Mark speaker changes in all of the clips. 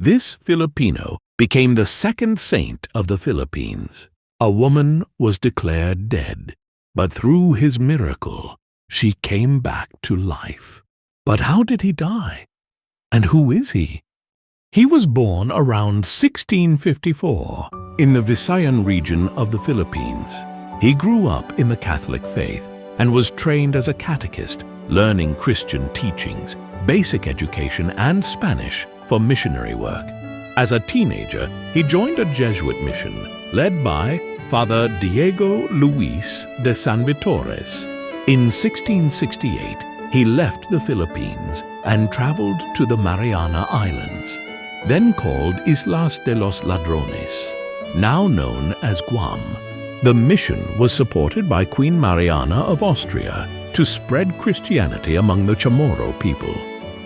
Speaker 1: This Filipino became the second saint of the Philippines. A woman was declared dead, but through his miracle, she came back to life. But how did he die? And who is he? He was born around 1654 in the Visayan region of the Philippines. He grew up in the Catholic faith and was trained as a catechist, learning Christian teachings, basic education, and Spanish for missionary work. As a teenager, he joined a Jesuit mission led by Father Diego Luis de San Vitores. In 1668, he left the Philippines and traveled to the Mariana Islands, then called Islas de los Ladrones, now known as Guam. The mission was supported by Queen Mariana of Austria to spread Christianity among the Chamorro people.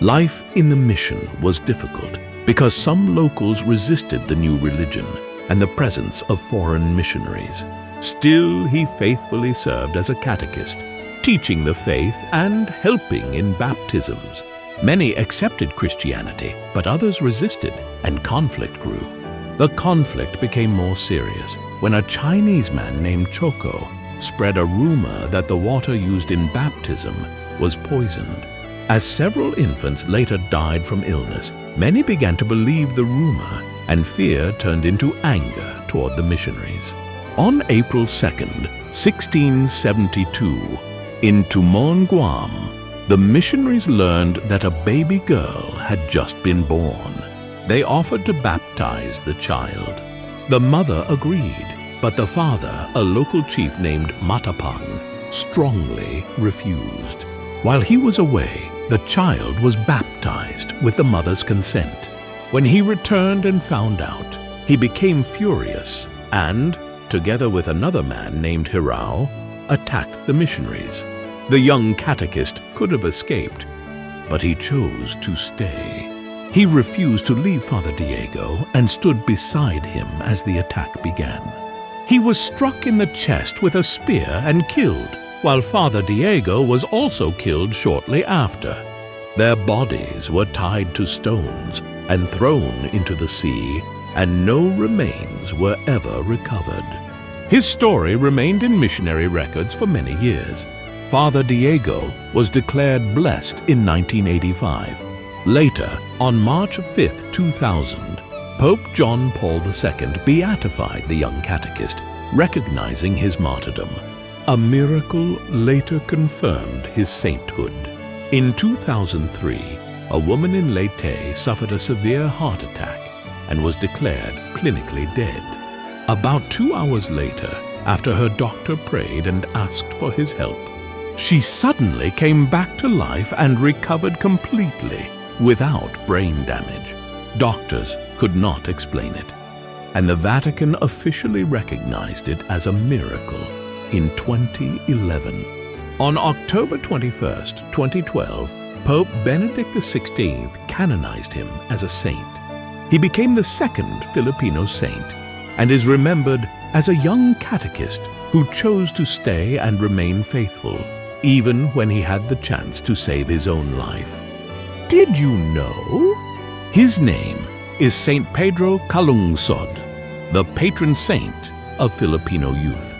Speaker 1: Life in the mission was difficult because some locals resisted the new religion and the presence of foreign missionaries. Still, he faithfully served as a catechist, teaching the faith and helping in baptisms. Many accepted Christianity, but others resisted, and conflict grew. The conflict became more serious when a Chinese man named Choco spread a rumor that the water used in baptism was poisoned. As several infants later died from illness, many began to believe the rumor, and fear turned into anger toward the missionaries. On April 2nd, 1672, in Tumon, Guam, the missionaries learned that a baby girl had just been born. They offered to baptize the child. The mother agreed, but the father, a local chief named Matapang, strongly refused. While he was away, the child was baptized with the mother's consent. When he returned and found out, he became furious and, together with another man named Hirao, attacked the missionaries. The young catechist could have escaped, but he chose to stay. He refused to leave Father Diego and stood beside him as the attack began. He was struck in the chest with a spear and killed, while Father Diego was also killed shortly after. Their bodies were tied to stones and thrown into the sea, and no remains were ever recovered. His story remained in missionary records for many years. Father Diego was declared blessed in 1985. Later, on March 5, 2000, Pope John Paul II beatified the young catechist, recognizing his martyrdom. A miracle later confirmed his sainthood. In 2003, a woman in Leyte suffered a severe heart attack and was declared clinically dead. About 2 hours later, after her doctor prayed and asked for his help, she suddenly came back to life and recovered completely without brain damage. Doctors could not explain it, and the Vatican officially recognized it as a miracle in 2011. On October 21st, 2012, Pope Benedict XVI canonized him as a saint. He became the second Filipino saint and is remembered as a young catechist who chose to stay and remain faithful, even when he had the chance to save his own life. Did you know? His name is Saint Pedro Calungsod, the patron saint of Filipino youth.